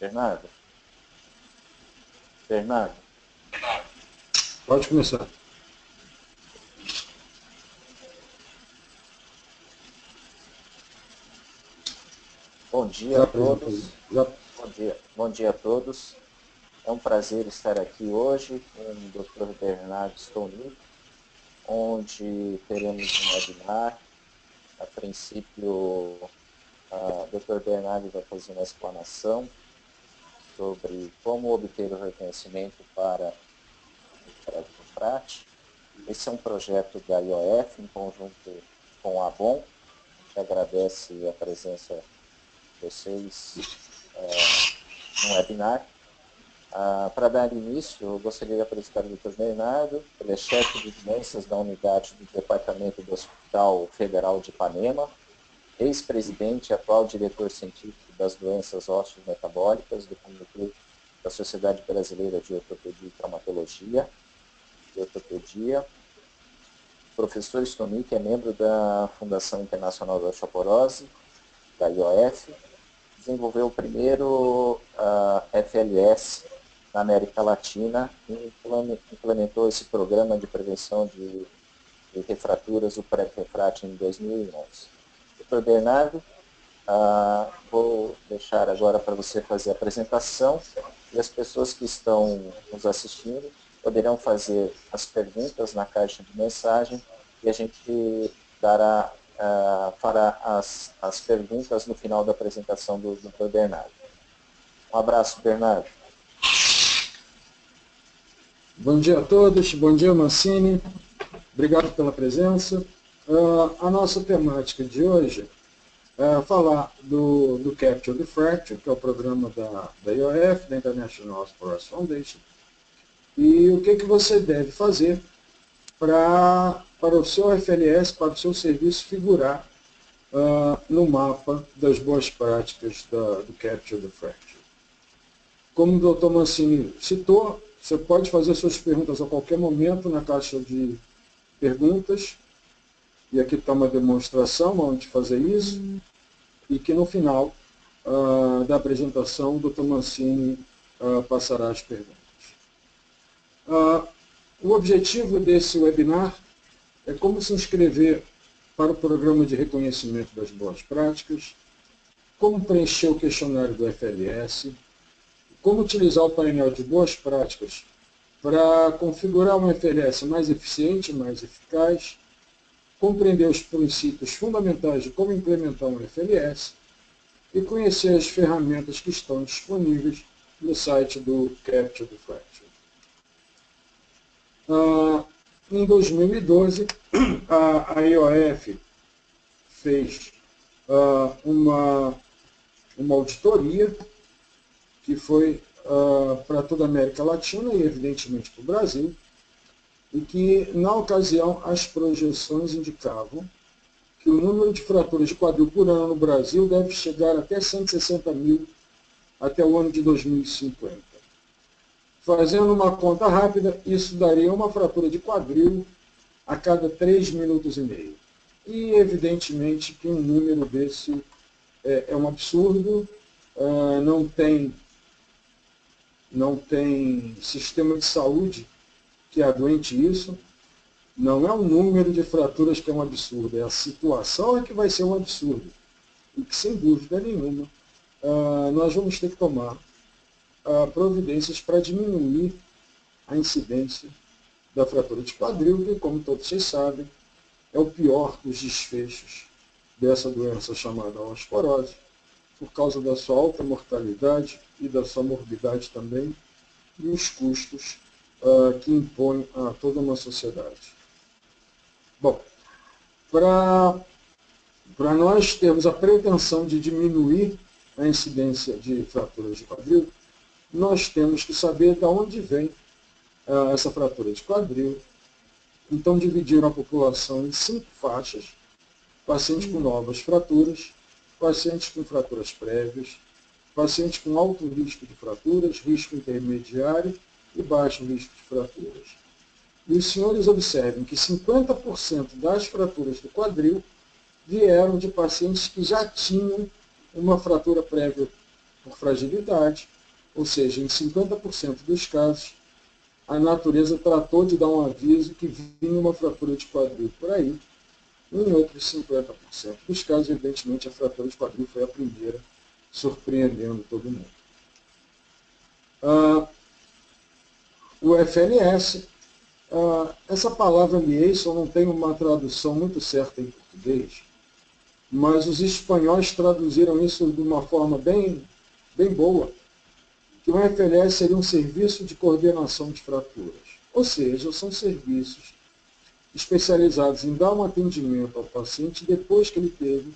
Bernardo? Bernardo? Pode começar. Bom dia a todos. Bom dia a todos. É um prazer estar aqui hoje com o Dr. Bernardo Stolnik, onde teremos um webinar. A princípio, o Dr. Bernardo vai fazer uma explanação sobre como obter o reconhecimento para o FRAT. Esse é um projeto da IOF, em conjunto com a ABON, que agradece a presença de vocês no webinar. Para dar início, eu gostaria de apresentar o Dr. Bernardo. Ele é chefe de doenças da unidade do Departamento do Hospital Federal de Ipanema, ex-presidente e atual diretor científico das doenças ósseo-metabólicas do Comitê da Sociedade Brasileira de Ortopedia e Traumatologia, Professor Stolnik é membro da Fundação Internacional da Osteoporose, da IOF, desenvolveu o primeiro FLS na América Latina e implementou esse programa de prevenção de refraturas, o PREP-REFRAT, em 2011. Dr. Bernardo, vou deixar agora para você fazer a apresentação e as pessoas que estão nos assistindo poderão fazer as perguntas na caixa de mensagem e a gente fará as perguntas no final da apresentação do Dr. Bernardo. Um abraço, Bernardo. Bom dia a todos, bom dia, Mancini. Obrigado pela presença. A nossa temática de hoje é falar do Capture the Fracture, que é o programa da IOF, da International Osteoporosis Foundation, e o que você deve fazer para o seu FLS, para o seu serviço figurar no mapa das boas práticas do Capture the Fracture. Como o Dr. Mancini citou, você pode fazer suas perguntas a qualquer momento na caixa de perguntas, e aqui está uma demonstração onde fazer isso, e que no final da apresentação o Dr. Mancini passará as perguntas. O objetivo desse webinar é como se inscrever para o programa de reconhecimento das boas práticas, como preencher o questionário do FLS, como utilizar o painel de boas práticas para configurar uma FLS mais eficiente, mais eficaz, compreender os princípios fundamentais de como implementar um FLS e conhecer as ferramentas que estão disponíveis no site do Capture the Fracture. Em 2012, a IOF fez uma auditoria que foi para toda a América Latina e, evidentemente, para o Brasil, e que, na ocasião, as projeções indicavam que o número de fraturas de quadril por ano no Brasil deve chegar até 160 mil até o ano de 2050. Fazendo uma conta rápida, isso daria uma fratura de quadril a cada 3 minutos e meio. E, evidentemente, que um número desse é um absurdo, não tem sistema de saúde que aguente isso. Não é o número de fraturas que é um absurdo, é a situação que vai ser um absurdo. E que, sem dúvida nenhuma, nós vamos ter que tomar providências para diminuir a incidência da fratura de quadril, que, como todos vocês sabem, é o pior dos desfechos dessa doença chamada osteoporose, por causa da sua alta mortalidade e da sua morbidade também, e os custos que impõe a toda uma sociedade. Bom, para nós termos a pretensão de diminuir a incidência de fraturas de quadril, nós temos que saber de onde vem essa fratura de quadril. Então, dividiram a população em 5 faixas: pacientes com novas fraturas, pacientes com fraturas prévias, pacientes com alto risco de fraturas, risco intermediário e baixo risco de fraturas. E os senhores observem que 50% das fraturas do quadril vieram de pacientes que já tinham uma fratura prévia por fragilidade, ou seja, em 50% dos casos, a natureza tratou de dar um aviso que vinha uma fratura de quadril por aí. Em outros 50% dos casos, evidentemente, a fratura de quadril foi a primeira, surpreendendo todo mundo. O FLS, essa palavra liaison não tem uma tradução muito certa em português, mas os espanhóis traduziram isso de uma forma bem boa, que o FLS seria um serviço de coordenação de fraturas. Ou seja, são serviços especializados em dar um atendimento ao paciente depois que ele teve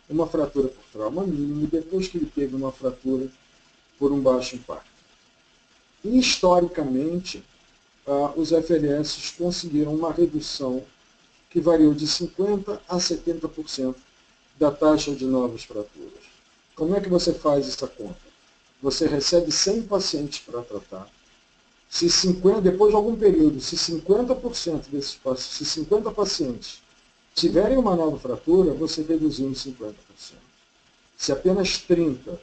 uma fratura por trauma mínimo e depois que ele teve uma fratura por um baixo impacto. E, historicamente, os FLS conseguiram uma redução que variou de 50% a 70% da taxa de novas fraturas. Como é que você faz essa conta? Você recebe 100 pacientes para tratar. Depois de algum período, se 50% desses se 50 pacientes tiverem uma nova fratura, você reduziu em 50%. Se apenas 30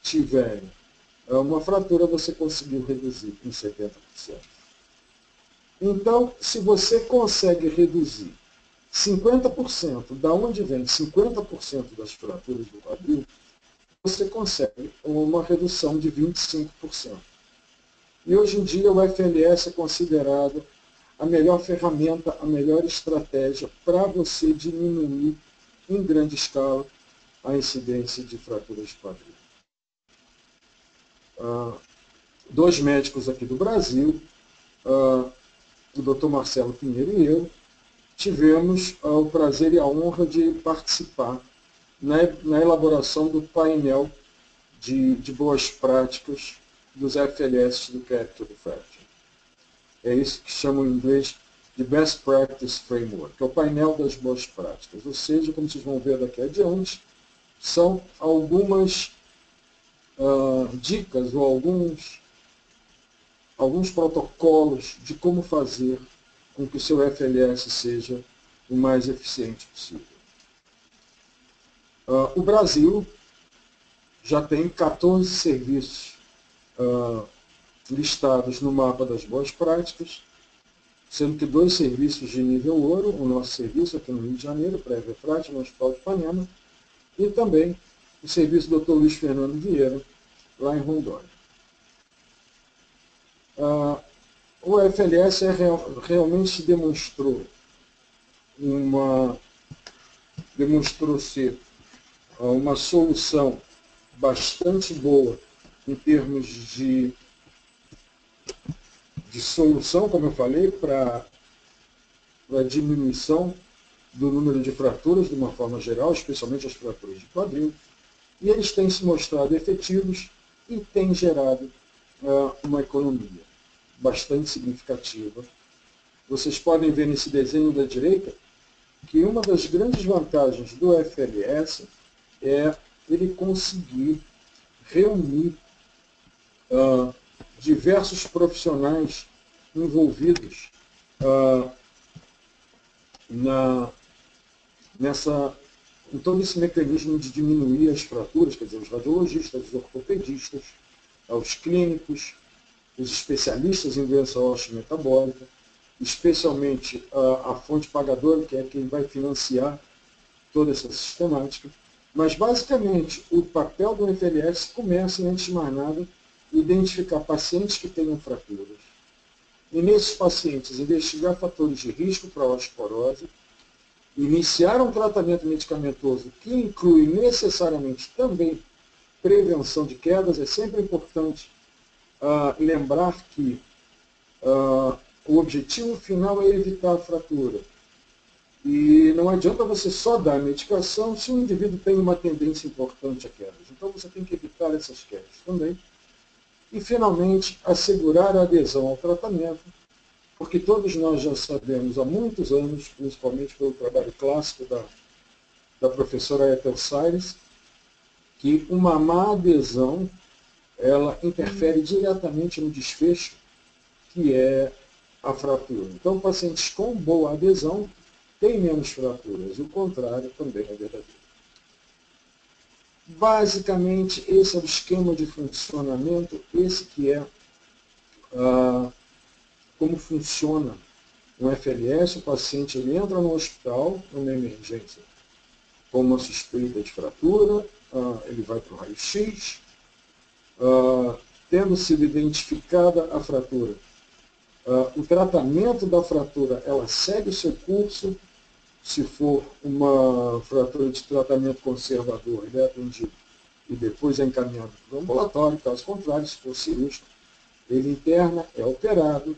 tiverem uma fratura, você conseguiu reduzir em 70%. Então, se você consegue reduzir 50%, da onde vem 50% das fraturas do quadril, você consegue uma redução de 25%. E hoje em dia o FLS é considerado a melhor ferramenta, a melhor estratégia para você diminuir em grande escala a incidência de fraturas de quadril. Dois médicos aqui do Brasil, o Dr. Marcelo Pinheiro e eu, tivemos o prazer e a honra de participar na elaboração do painel de boas práticas dos FLS do Capital Fracture. É isso que chamam em inglês de Best Practice Framework, que é o painel das boas práticas. Ou seja, como vocês vão ver daqui adiante, são algumas dicas ou alguns protocolos de como fazer com que o seu FLS seja o mais eficiente possível. O Brasil já tem 14 serviços listados no mapa das boas práticas, sendo que 2 serviços de nível ouro, o nosso serviço aqui no Rio de Janeiro, pré-refrate, no Hospital de Ipanema, e também o serviço do Dr. Luiz Fernando Vieira, lá em Rondônia. O FLS realmente demonstrou ser uma solução bastante boa em termos de solução, como eu falei, para a diminuição do número de fraturas de uma forma geral, especialmente as fraturas de quadril, e eles têm se mostrado efetivos e têm gerado uma economia bastante significativa. Vocês podem ver nesse desenho da direita que uma das grandes vantagens do FLS é ele conseguir reunir diversos profissionais envolvidos em todo esse mecanismo de diminuir as fraturas, quer dizer, os radiologistas, os ortopedistas, os clínicos, os especialistas em doença óssea metabólica, especialmente a fonte pagadora, que é quem vai financiar toda essa sistemática. Mas, basicamente, o papel do FLS começa, antes de mais nada, identificar pacientes que tenham fraturas. E, nesses pacientes, investigar fatores de risco para a osteoporose, iniciar um tratamento medicamentoso que inclui necessariamente também prevenção de quedas. É sempre importante lembrar que o objetivo final é evitar a fratura. E não adianta você só dar medicação se o indivíduo tem uma tendência importante a quedas. Então você tem que evitar essas quedas também. E, finalmente, assegurar a adesão ao tratamento, porque todos nós já sabemos há muitos anos, principalmente pelo trabalho clássico da professora Ethel Salles, que uma má adesão ela interfere diretamente no desfecho, que é a fratura. Então, pacientes com boa adesão têm menos fraturas, e o contrário também é verdadeiro. Basicamente, esse é o esquema de funcionamento, esse que é como funciona um FLS. O paciente ele entra no hospital, numa emergência, com uma suspeita de fratura, ele vai para o raio-x, tendo sido identificada a fratura. O tratamento da fratura, ela segue o seu curso. Se for uma fratura de tratamento conservador, ele é atendido e depois é encaminhado para o ambulatório. Caso contrário, se for cirúrgico, ele interna, é operado.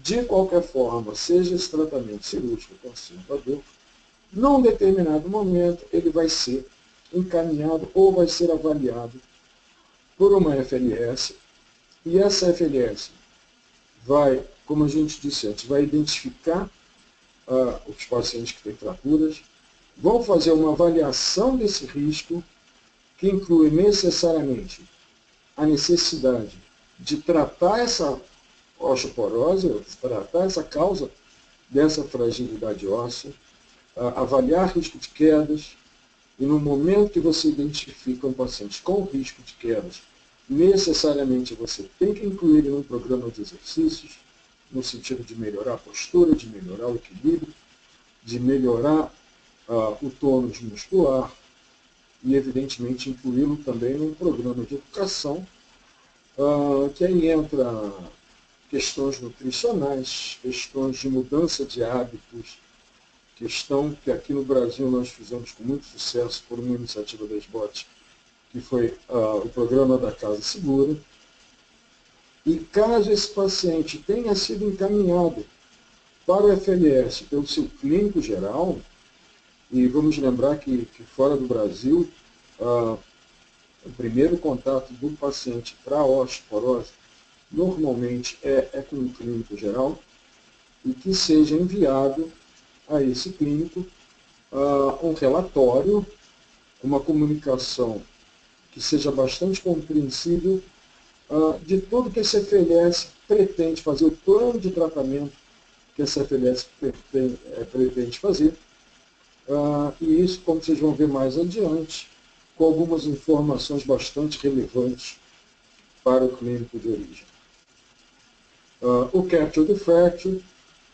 De qualquer forma, seja esse tratamento cirúrgico conservador, num determinado momento ele vai ser encaminhado ou vai ser avaliado por uma FLS, e essa FLS vai, como a gente disse antes, vai identificar os pacientes que têm fraturas, vão fazer uma avaliação desse risco, que inclui necessariamente a necessidade de tratar essa osteoporose, tratar essa causa dessa fragilidade óssea, avaliar risco de quedas, e no momento que você identifica um paciente com risco de quedas, necessariamente você tem que incluir ele num programa de exercícios, no sentido de melhorar a postura, de melhorar o equilíbrio, de melhorar o tônus muscular e, evidentemente, incluí-lo também num programa de educação, que aí entra questões nutricionais, questões de mudança de hábitos, questão que aqui no Brasil nós fizemos com muito sucesso por uma iniciativa da SBOT, que foi o programa da Casa Segura. E caso esse paciente tenha sido encaminhado para o FLS pelo seu clínico geral, e vamos lembrar que fora do Brasil, o primeiro contato do paciente para a osteoporose normalmente é com o clínico geral, e que seja enviado a esse clínico um relatório, uma comunicação que seja bastante compreensível de tudo que esse FLS pretende fazer, o plano de tratamento que esse FLS pretende fazer, e isso, como vocês vão ver mais adiante, com algumas informações bastante relevantes para o clínico de origem. O Capture the Fracture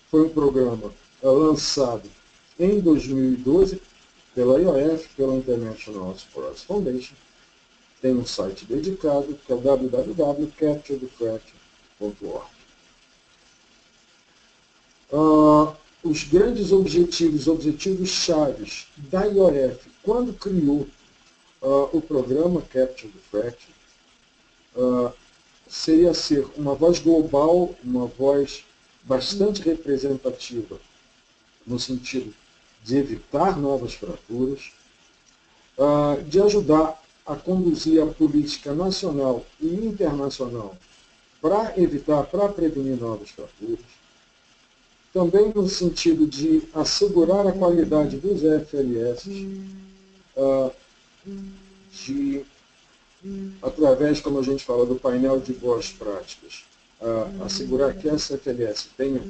foi um programa lançado em 2012 pela IOF, pela International Osteoporosis Foundation. Tem um site dedicado, que é o www.capturethefracture.org. Os grandes objetivos chaves da IOF, quando criou o programa Capture the Fracture, seria ser uma voz global, uma voz bastante representativa, no sentido de evitar novas fraturas, de ajudar a conduzir a política nacional e internacional para evitar, para prevenir novas fraturas, também no sentido de assegurar a qualidade dos FLS, através, como a gente fala, do painel de boas práticas, assegurar que essa FLS tenha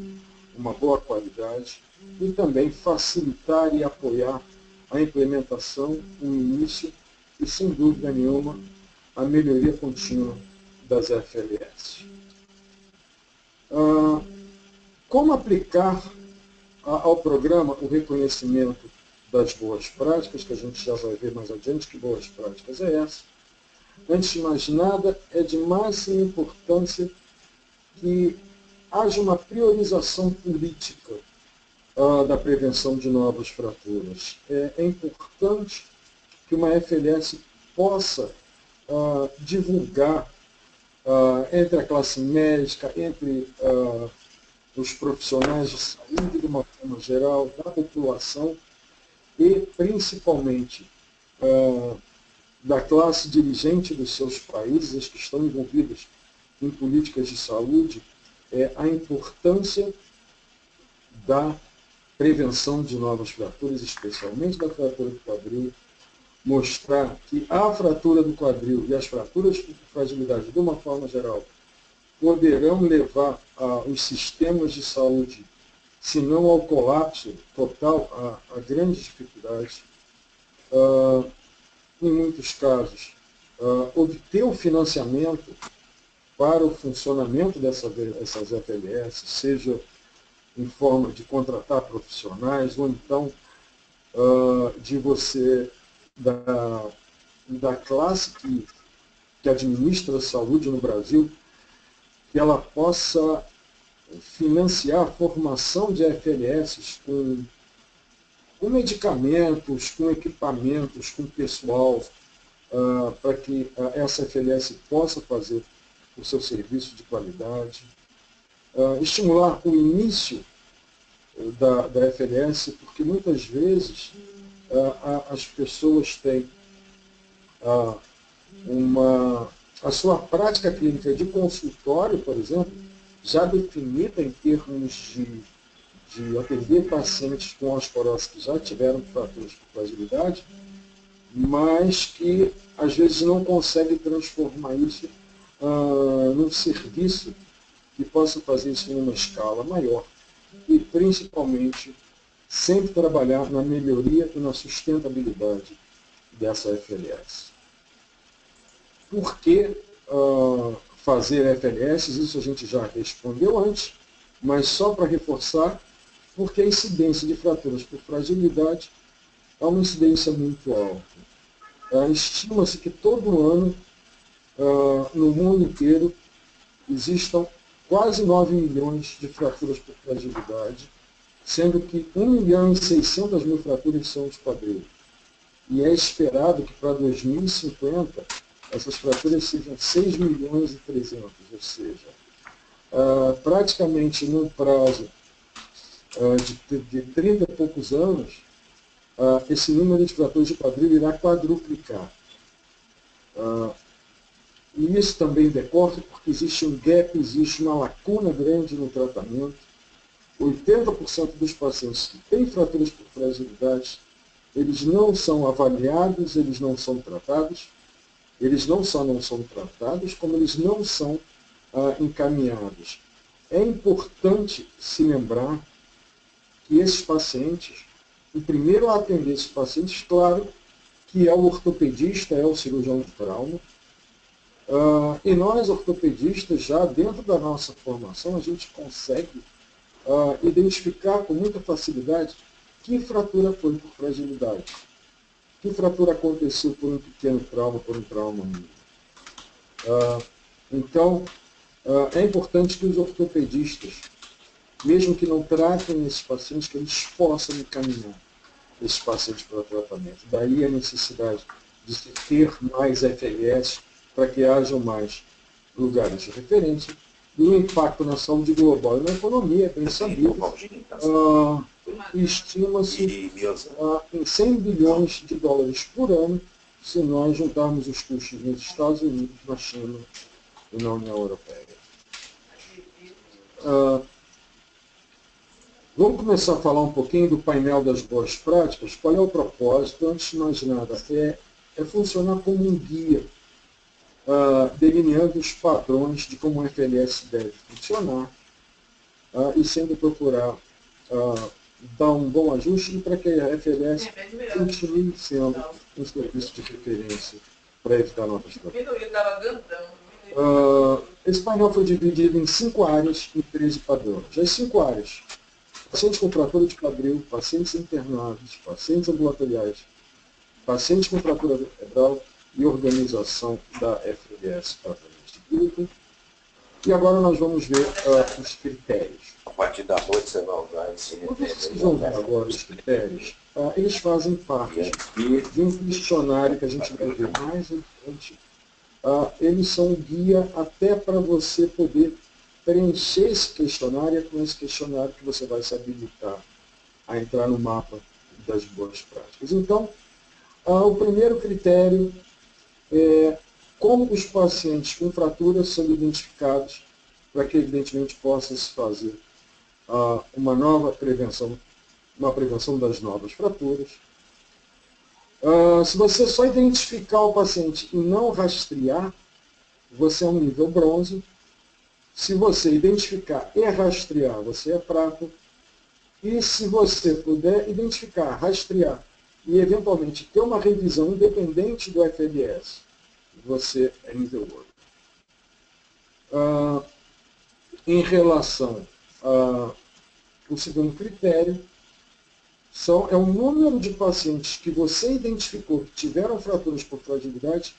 uma boa qualidade e também facilitar e apoiar a implementação, o início e, sem dúvida nenhuma, a melhoria contínua das FLS. Como aplicar ao programa o reconhecimento das boas práticas, que a gente já vai ver mais adiante que boas práticas é essa. Antes de mais nada, é de máxima importância que haja uma priorização política da prevenção de novas fraturas. É importante que uma FLS possa divulgar entre a classe médica, entre os profissionais de saúde de uma forma geral, da população e principalmente da classe dirigente dos seus países que estão envolvidos em políticas de saúde, a importância da prevenção de novas fraturas, especialmente da fratura do quadril, mostrar que a fratura do quadril e as fraturas de fragilidade, de uma forma geral, poderão levar os sistemas de saúde, se não ao colapso total, a grandes dificuldades. em muitos casos, obter o financiamento para o funcionamento dessas FLS, seja em forma de contratar profissionais, ou então de você, da classe que administra a saúde no Brasil, que ela possa financiar a formação de FLS com medicamentos, com equipamentos, com pessoal, para que essa FLS possa fazer o seu serviço de qualidade. Estimular o início da FLS, porque muitas vezes as pessoas têm a sua prática clínica de consultório, por exemplo, já definida em termos de atender pacientes com osteoporose que já tiveram fraturas por fragilidade, mas que às vezes não consegue transformar isso num serviço que possa fazer isso em uma escala maior e, principalmente, sempre trabalhar na melhoria e na sustentabilidade dessa FLS. Por que fazer FLS? Isso a gente já respondeu antes, mas só para reforçar, porque a incidência de fraturas por fragilidade é uma incidência muito alta. Estima-se que todo ano, no mundo inteiro, existam quase 9 milhões de fraturas por fragilidade, sendo que 1.600.000 fraturas são de quadril. E é esperado que para 2050 essas fraturas sejam 6.300.000, ou seja, praticamente num prazo de 30 e poucos anos, esse número de fraturas de quadril irá quadruplicar. E isso também decorre porque existe um gap, existe uma lacuna grande no tratamento. 80% dos pacientes que têm fraturas por fragilidade, eles não são avaliados, eles não são tratados, eles não só não são tratados, como eles não são encaminhados. É importante se lembrar que esses pacientes, o primeiro a atender esses pacientes, claro, que é o ortopedista, é o cirurgião de trauma. E nós, ortopedistas, já dentro da nossa formação, a gente consegue identificar com muita facilidade que fratura foi por fragilidade, que fratura aconteceu por um pequeno trauma, por um trauma mínimo. Então, é importante que os ortopedistas, mesmo que não tratem esses pacientes, que eles possam encaminhar esses pacientes para o tratamento. Daí a necessidade de se ter mais FLS para que hajam mais lugares de referência. E o impacto na saúde global e na economia é bem sabido. Estima-se em 100 bilhões de dólares por ano, se nós juntarmos os custos nos Estados Unidos, na China e na União Europeia. Vamos começar a falar um pouquinho do painel das boas práticas. Qual é o propósito? Antes de mais nada, é funcionar como um guia, delineando os padrões de como o FLS deve funcionar e sempre procurar dar um bom ajuste para que a FLS continue sendo um serviço de referência para evitar novas fraturas. Esse painel foi dividido em 5 áreas e 13 padrões. As 5 áreas: pacientes com fratura de quadril, pacientes internados, pacientes ambulatoriais, pacientes com fratura vertebral e organização da FLS tratamento clínico. E agora nós vamos ver os critérios. A partir da noite você vai usar esse Vocês vão ver agora os critérios. Eles fazem parte de um questionário que a gente vai ver mais adiante. Eles são um guia até para você poder preencher esse questionário, e é com esse questionário que você vai se habilitar a entrar no mapa das boas práticas. Então, o primeiro critério é como os pacientes com fraturas são identificados para que, evidentemente, possa se fazer uma nova prevenção, uma prevenção das novas fraturas. Se você só identificar o paciente e não rastrear, você é um nível bronze. Se você identificar e rastrear, você é prata. E se você puder identificar, rastrear e, eventualmente, ter uma revisão independente do FLS, você é nível ouro. Em relação ao segundo critério, é o número de pacientes que você identificou que tiveram fraturas por fragilidade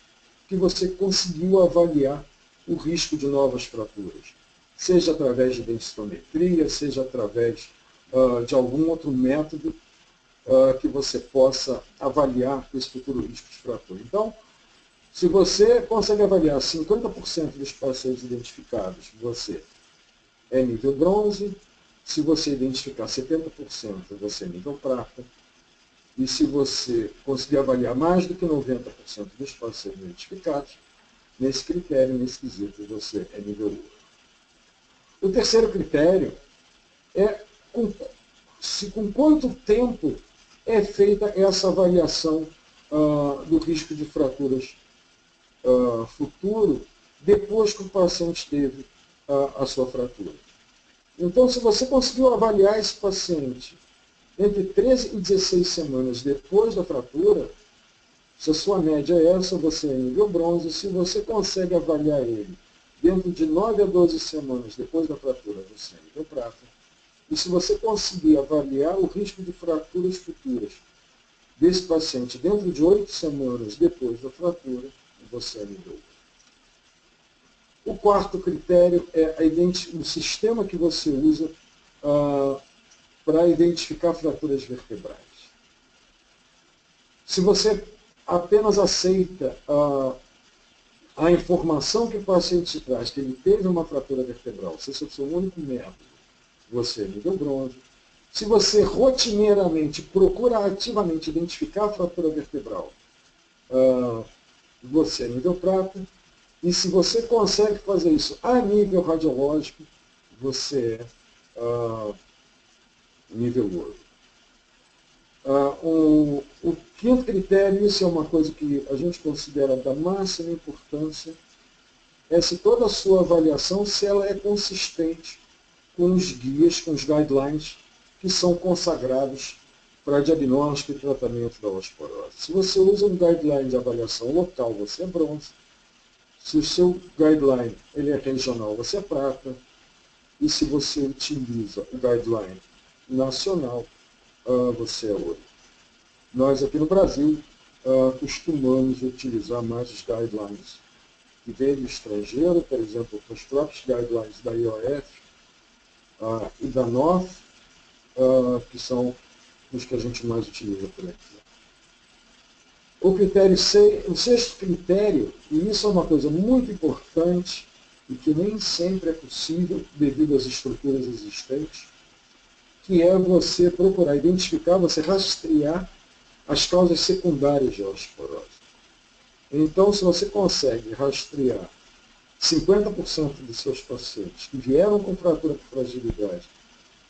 que você conseguiu avaliar o risco de novas fraturas, seja através de densitometria, seja através de algum outro método que você possa avaliar esse futuro risco de fratura. Então, se você consegue avaliar 50% dos pacientes identificados, você é nível bronze. Se você identificar 70%, você é nível prata. E se você conseguir avaliar mais do que 90% dos pacientes identificados, nesse critério, nesse quesito, você é nível ouro. O terceiro critério é com quanto tempo é feita essa avaliação do risco de fraturas futuro depois que o paciente teve a sua fratura. Então, se você conseguiu avaliar esse paciente entre 13 e 16 semanas depois da fratura, se a sua média é essa, você é nível bronze. Se você consegue avaliar ele dentro de 9 a 12 semanas depois da fratura, você é nível prata. E se você conseguir avaliar o risco de fraturas futuras desse paciente dentro de 8 semanas depois da fratura, você é nível 1. O quarto critério é o sistema que você usa para identificar fraturas vertebrais. Se você apenas aceita a informação que o paciente traz, que ele teve uma fratura vertebral, se esse é o seu único método, você é nível bronze. Se você rotineiramente procura ativamente identificar a fratura vertebral, você é nível prata. E se você consegue fazer isso a nível radiológico, você é nível ouro. O quinto critério, isso é uma coisa que a gente considera da máxima importância, é se toda a sua avaliação, se ela é consistente com os guias, com os guidelines que são consagrados para diagnóstico e tratamento da osteoporose. Se você usa um guideline de avaliação local, você é bronze. Se o seu guideline ele é regional, você é prata. E se você utiliza o guideline nacional, você é ouro. Nós aqui no Brasil costumamos utilizar mais os guidelines que vêm do estrangeiro, por exemplo, os próprios guidelines da IOF e da NOF, que são os que a gente mais utiliza por aqui. O sexto critério, e isso é uma coisa muito importante e que nem sempre é possível devido às estruturas existentes, que é você procurar identificar, você rastrear as causas secundárias de osteoporose. Então, se você consegue rastrear 50% dos seus pacientes que vieram com fratura por fragilidade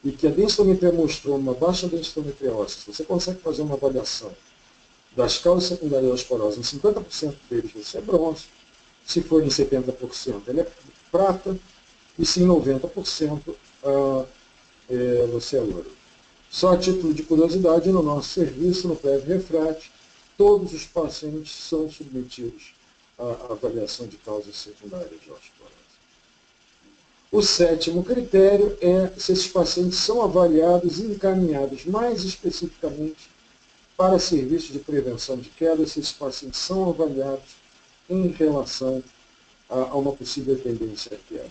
e que a densitometria mostrou uma baixa densitometria óssea, se você consegue fazer uma avaliação das causas secundárias da osteoporose, em 50% deles você é bronze, se for em 70% ele é prata, e se em 90% você é ouro. Só a título de curiosidade, no nosso serviço, no PEV-Refrate, todos os pacientes são submetidos à avaliação de causas secundárias de osteoporose. O sétimo critério é se esses pacientes são avaliados e encaminhados mais especificamente para serviços de prevenção de queda, se esses pacientes são avaliados em relação a uma possível tendência à queda.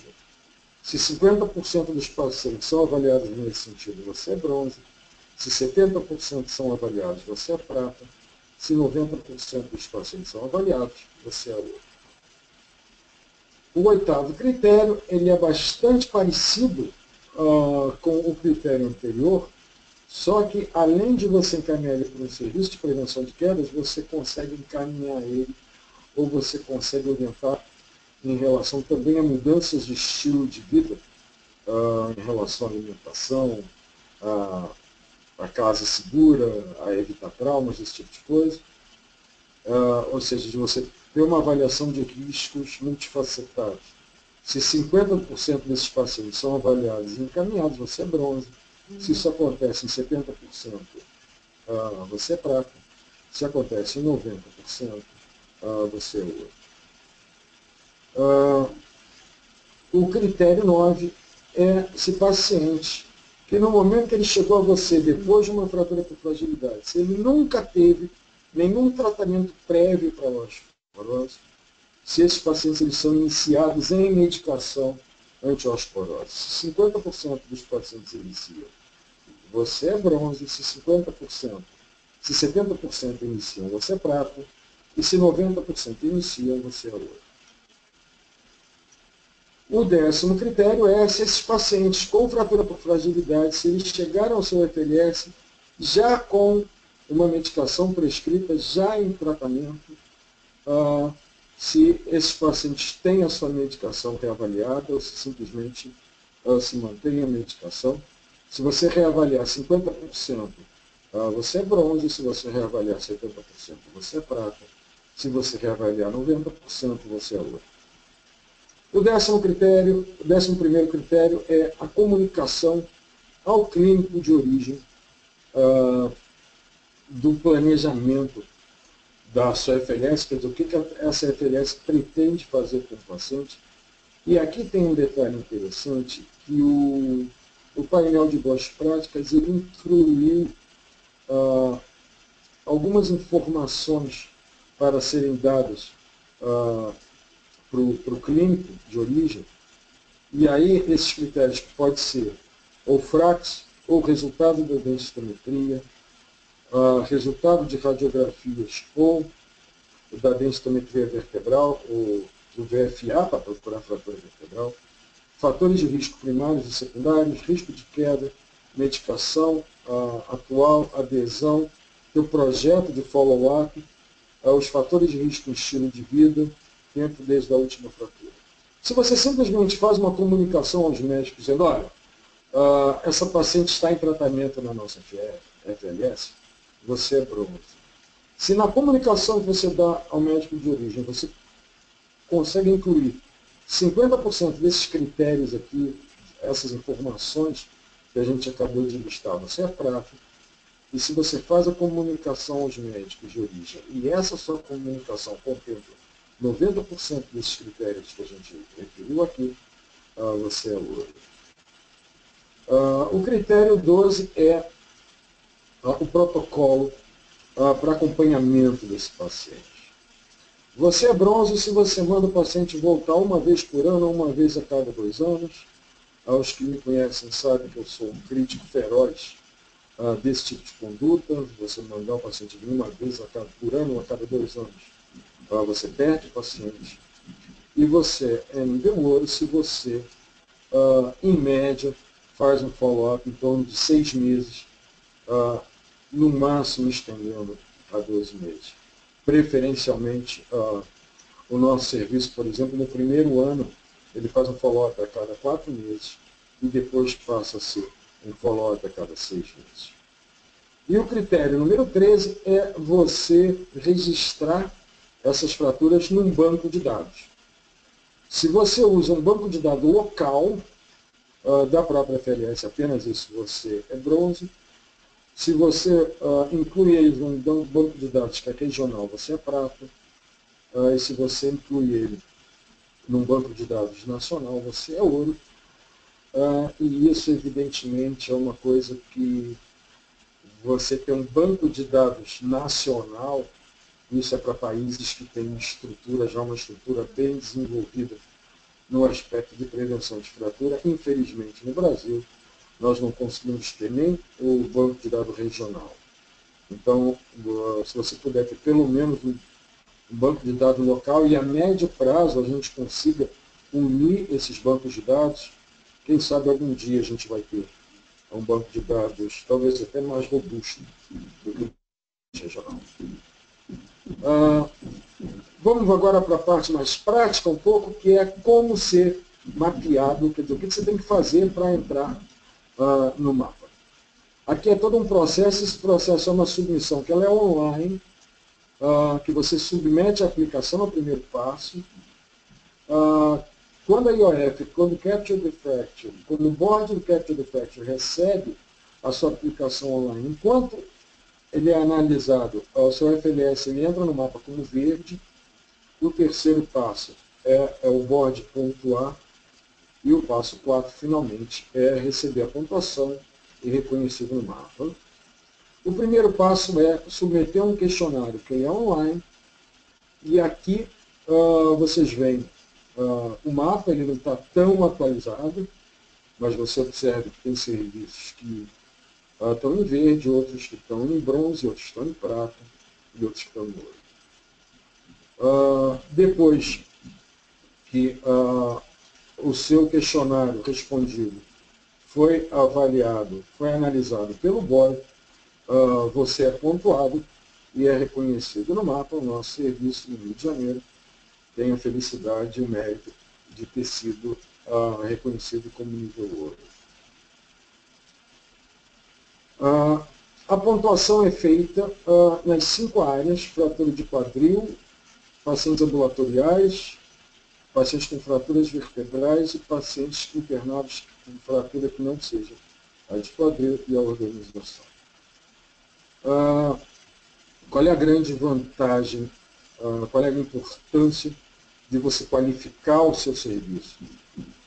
Se 50% dos pacientes são avaliados nesse sentido, você é bronze. Se 70% são avaliados, você é prata. Se 90% dos pacientes são avaliados, você é ouro. O oitavo critério, ele é bastante parecido com o critério anterior, só que, além de você encaminhar ele para um serviço de prevenção de quedas, você consegue encaminhar ele, ou você consegue orientar em relação também a mudanças de estilo de vida, em relação à alimentação, a casa segura, a evitar traumas, esse tipo de coisa. Ou seja, de você ter uma avaliação de riscos multifacetados. Se 50% desses pacientes são avaliados e encaminhados, você é bronze. Se isso acontece em 70%, você é prata. Se acontece em 90%, você usa. O critério 9 é se paciente, que no momento que ele chegou a você, depois de uma fratura por fragilidade, se ele nunca teve nenhum tratamento prévio para a osteoporose, se esses pacientes eles são iniciados em medicação anti-osteoporose. Se 50% dos pacientes iniciam, você é bronze. Se 50%, se 70% iniciam, você é prata. E se 90% iniciam, você é ouro. O 10º critério é se esses pacientes com fratura por fragilidade, se eles chegaram ao seu FLS já com uma medicação prescrita, já em tratamento, se esses pacientes têm a sua medicação reavaliada ou se simplesmente se mantém a medicação. Se você reavaliar 50%, você é bronze. Se você reavaliar 70%, você é prata. Se você reavaliar 90%, você é ouro. O 11º critério é a comunicação ao clínico de origem do planejamento da sua FLS, quer dizer, o que essa FLS pretende fazer com o paciente. E aqui tem um detalhe interessante, que o painel de boas práticas ele incluiu algumas informações para serem dadas para o clínico de origem, e aí esses critérios podem ser ou FRAX, ou resultado da densitometria, resultado de radiografias ou da densitometria vertebral, ou do VFA, para procurar fratura vertebral, fatores de risco primários e secundários, risco de queda, medicação atual, adesão, o projeto de follow-up, os fatores de risco em estilo de vida, tempo desde a última fratura. Se você simplesmente faz uma comunicação aos médicos dizendo, olha, essa paciente está em tratamento na nossa FLS, você é bronze. Se na comunicação que você dá ao médico de origem, você consegue incluir 50% desses critérios aqui, essas informações que a gente acabou de listar, você é prata. E se você faz a comunicação aos médicos de origem, e essa sua comunicação contempla 90% desses critérios que a gente referiu aqui, você é ouro. O critério 12 é o protocolo para acompanhamento desse paciente. Você é bronze se você manda o paciente voltar uma vez por ano ou uma vez a cada 2 anos. Os que me conhecem sabem que eu sou um crítico feroz desse tipo de conduta. Você mandar o paciente vir uma vez por ano ou a cada 2 anos, você perde o paciente. E você é nível ouro se você, em média, faz um follow-up em torno de 6 meses, no máximo estendendo a 12 meses. Preferencialmente, o nosso serviço, por exemplo, no primeiro ano, ele faz um follow-up a cada 4 meses e depois passa a ser um follow-up a cada 6 meses. E o critério número 13 é você registrar essas fraturas num banco de dados. Se você usa um banco de dados local da própria FLS, apenas isso, você é bronze. Se você inclui ele num banco de dados que é regional, você é prata. E se você inclui ele num banco de dados nacional, você é ouro. E isso, evidentemente, é uma coisa que você tem um banco de dados nacional. Isso é para países que têm uma estrutura bem desenvolvida no aspecto de prevenção de fratura. Infelizmente, no Brasil, nós não conseguimos ter nem o banco de dados regional. Então, se você puder ter pelo menos um banco de dados local e a médio prazo a gente consiga unir esses bancos de dados, quem sabe algum dia a gente vai ter um banco de dados talvez até mais robusto do que o regional. Vamos agora para a parte mais prática um pouco, que é como ser mapeado, quer dizer, o que você tem que fazer para entrar no mapa. Aqui é todo um processo, esse processo é uma submissão que ela é online, que você submete a aplicação no primeiro passo. Quando a IOF, quando o Capture the Fracture, quando o board do Capture the Fracture recebe a sua aplicação online, enquanto ele é analisado, o seu FLS ele entra no mapa como verde. O terceiro passo é o board pontuar. E o passo 4, finalmente, é receber a pontuação e reconhecido no mapa. O primeiro passo é submeter um questionário que é online. E aqui vocês veem o mapa, ele não está tão atualizado, mas você observa que tem serviços que estão em verde, outros que estão em bronze, outros que estão em prata e outros que estão em ouro. Depois que o seu questionário respondido foi avaliado, foi analisado pelo board, você é pontuado e é reconhecido no mapa. O nosso serviço no Rio de Janeiro tem a felicidade e o mérito de ter sido reconhecido como nível ouro. A pontuação é feita nas 5 áreas: fratura de quadril, pacientes ambulatoriais, pacientes com fraturas vertebrais e pacientes internados com fratura que não seja a de quadril e a organização. Qual é a grande vantagem, qual é a importância de você qualificar o seu serviço?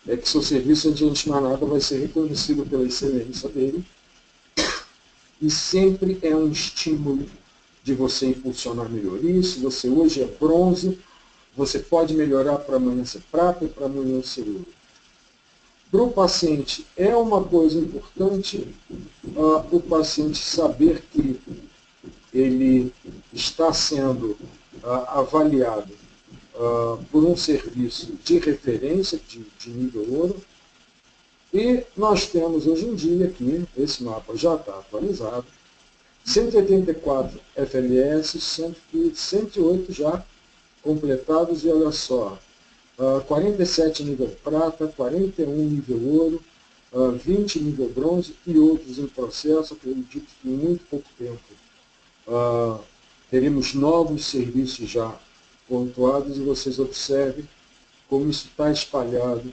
É que seu serviço, antes de mais nada, vai ser reconhecido pela excelência dele e sempre é um estímulo de você impulsionar melhoria. Se você hoje é bronze, você pode melhorar para amanhã ser prata e para amanhã ser ouro. Para o paciente é uma coisa importante o paciente saber que ele está sendo avaliado por um serviço de referência de nível ouro. E nós temos hoje em dia aqui, esse mapa já está atualizado, 184 FLS, 108 já completados, e olha só, 47 nível prata, 41 nível ouro, 20 nível bronze e outros em processo. Acredito que em muito pouco tempo teremos novos serviços já pontuados, e vocês observem como isso está espalhado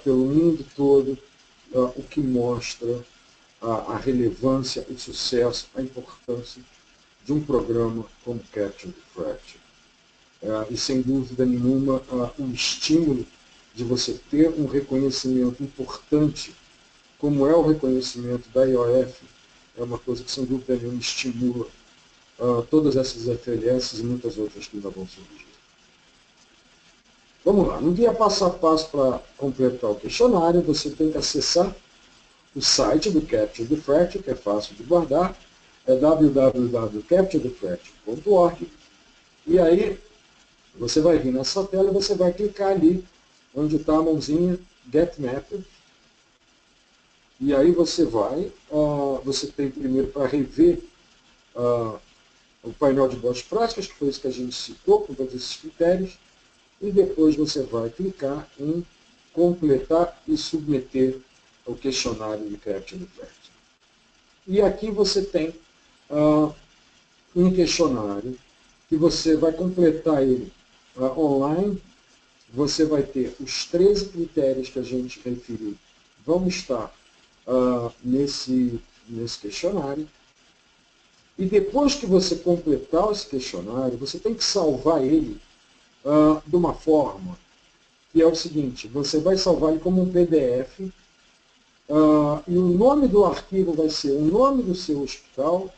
pelo mundo todo, o que mostra a relevância, o sucesso, a importância de um programa como Capture the Fracture. E sem dúvida nenhuma, um estímulo de você ter um reconhecimento importante, como é o reconhecimento da IOF, é uma coisa que sem dúvida nenhuma estimula todas essas FLS e muitas outras que ainda vão surgir. Vamos lá, no guia passo a passo para completar o questionário, você tem que acessar o site do Capture the Fracture, que é fácil de guardar, é www.capturethefracture.org, e aí você vai vir nessa tela e você vai clicar ali onde está a mãozinha Get Method, e aí você vai, você tem primeiro para rever o painel de boas práticas, que foi isso que a gente citou, com todos esses critérios, e depois você vai clicar em completar e submeter o questionário de Capture the Fracture. E aqui você tem um questionário que você vai completar ele online. Você vai ter os 13 critérios que a gente referiu, vão estar nesse questionário. E depois que você completar esse questionário, você tem que salvar ele de uma forma que é o seguinte: você vai salvar ele como um PDF, e o nome do arquivo vai ser o nome do seu hospital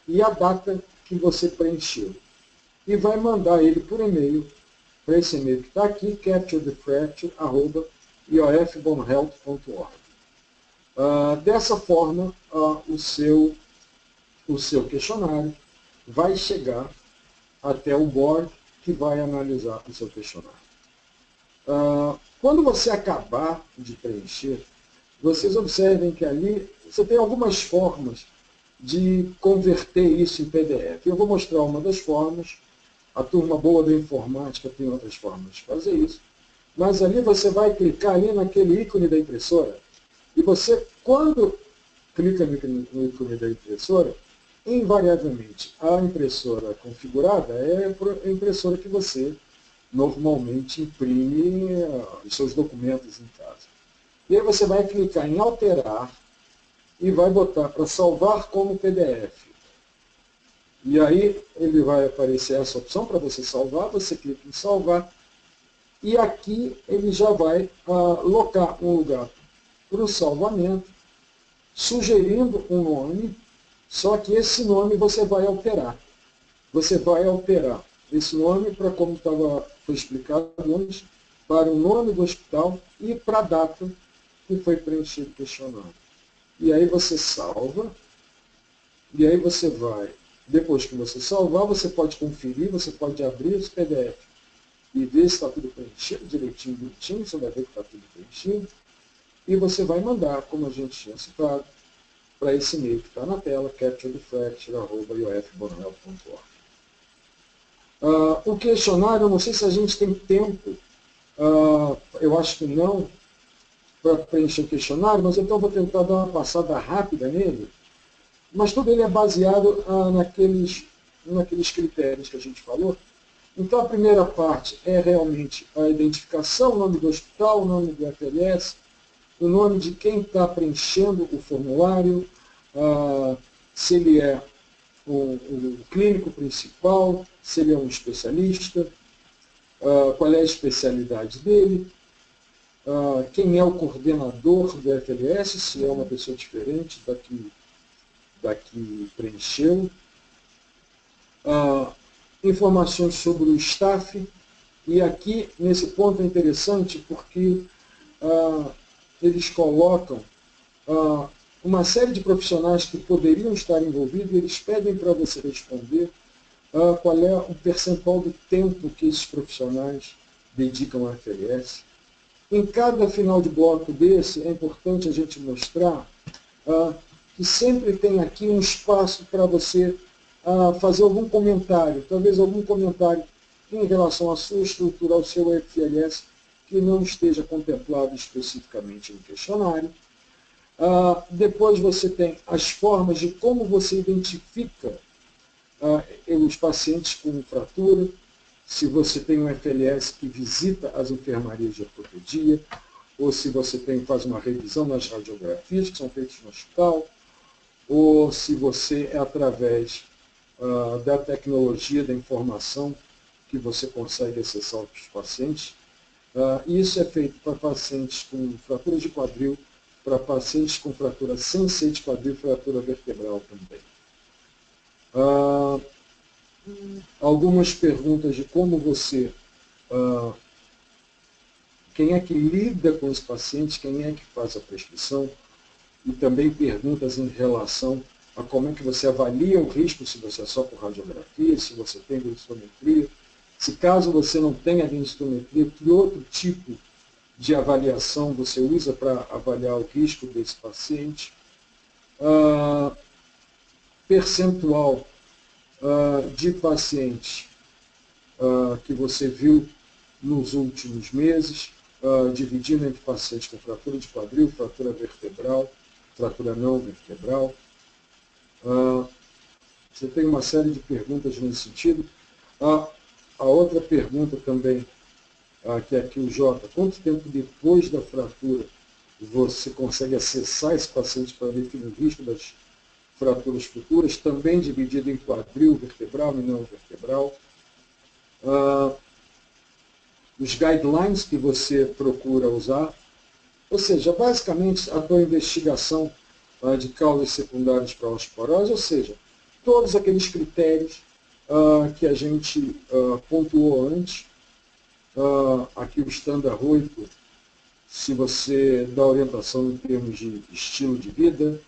e a data que você preencheu. E vai mandar ele por e-mail, para esse e-mail que está aqui, capturethefracture@iofbonehealth.org. Dessa forma, o seu questionário vai chegar até o board, que vai analisar o seu questionário. Quando você acabar de preencher, vocês observem que ali você tem algumas formas de converter isso em PDF. Eu vou mostrar uma das formas. A turma boa da informática tem outras formas de fazer isso. Mas ali você vai clicar ali naquele ícone da impressora, e você, quando clica no ícone da impressora, invariavelmente a impressora configurada é a impressora que você normalmente imprime os seus documentos em casa. E aí você vai clicar em alterar e vai botar para salvar como PDF. E aí ele vai aparecer essa opção para você salvar, você clica em salvar, e aqui ele já vai alocar um lugar para o salvamento, sugerindo um nome, só que esse nome você vai alterar. Você vai alterar esse nome para, como foi explicado antes, para o nome do hospital e para a data que foi preenchido o questionário. E aí você salva, e aí você vai, depois que você salvar, você pode conferir, você pode abrir esse PDF e ver se está tudo preenchido, direitinho, bonitinho, você vai ver que está tudo preenchido, e você vai mandar, como a gente tinha citado, para esse e-mail que está na tela, capturethefracture@ufborneo.org. O questionário, eu não sei se a gente tem tempo, eu acho que não, para preencher o questionário, mas então vou tentar dar uma passada rápida nele, mas tudo ele é baseado naqueles critérios que a gente falou. Então a primeira parte é realmente a identificação, o nome do hospital, o nome do FLS, o nome de quem está preenchendo o formulário, se ele é o clínico principal, se ele é um especialista, qual é a especialidade dele, quem é o coordenador do FLS, se é uma pessoa diferente da que preencheu, informações sobre o staff, e aqui nesse ponto é interessante porque eles colocam uma série de profissionais que poderiam estar envolvidos, e eles pedem para você responder qual é o percentual do tempo que esses profissionais dedicam ao FLS. Em cada final de bloco desse, é importante a gente mostrar que sempre tem aqui um espaço para você fazer algum comentário, talvez algum comentário em relação à sua estrutura, ao seu FLS, que não esteja contemplado especificamente no questionário. Depois você tem as formas de como você identifica os pacientes com fratura, se você tem um FLS que visita as enfermarias de ortopedia, ou se você faz uma revisão nas radiografias que são feitas no hospital, ou se você é através da tecnologia da informação que você consegue acessar os pacientes. Isso é feito para pacientes com fratura de quadril, para pacientes com fratura sem ser de quadril e fratura vertebral também. Algumas perguntas de como você... quem é que lida com os pacientes, quem é que faz a prescrição, e também perguntas em relação a como é que você avalia o risco, se você é só por radiografia, se você tem densitometria, se caso você não tenha densitometria, que outro tipo de avaliação você usa para avaliar o risco desse paciente. Percentual de pacientes que você viu nos últimos meses, dividindo entre pacientes com fratura de quadril, fratura vertebral, fratura não vertebral. Você tem uma série de perguntas nesse sentido. A outra pergunta também, que é aqui o Jota, quanto tempo depois da fratura você consegue acessar esse paciente para definir o risco das fraturas futuras, também dividido em quadril, vertebral e não vertebral. Os guidelines que você procura usar, ou seja, basicamente a tua investigação de causas secundárias para a osteoporose, ou seja, todos aqueles critérios que a gente pontuou antes, aqui o Standard 8, se você dá orientação em termos de estilo de vida,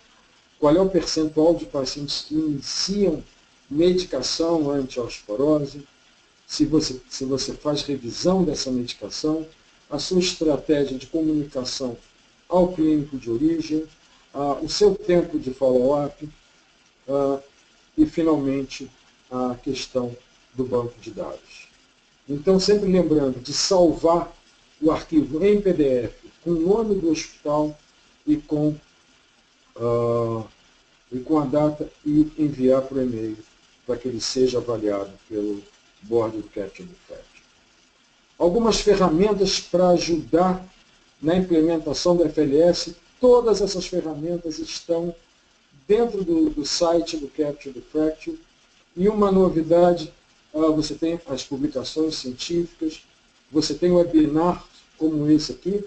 qual é o percentual de pacientes que iniciam medicação anti-osteoporose, se você faz revisão dessa medicação, a sua estratégia de comunicação ao clínico de origem, o seu tempo de follow-up e, finalmente, a questão do banco de dados. Então, sempre lembrando de salvar o arquivo em PDF com o nome do hospital e com a data e enviar por e-mail para que ele seja avaliado pelo Board do Capture Effect. Algumas ferramentas para ajudar na implementação do FLS, todas essas ferramentas estão dentro do site do Capture the Fracture. E uma novidade, você tem as publicações científicas, você tem webinar como esse aqui.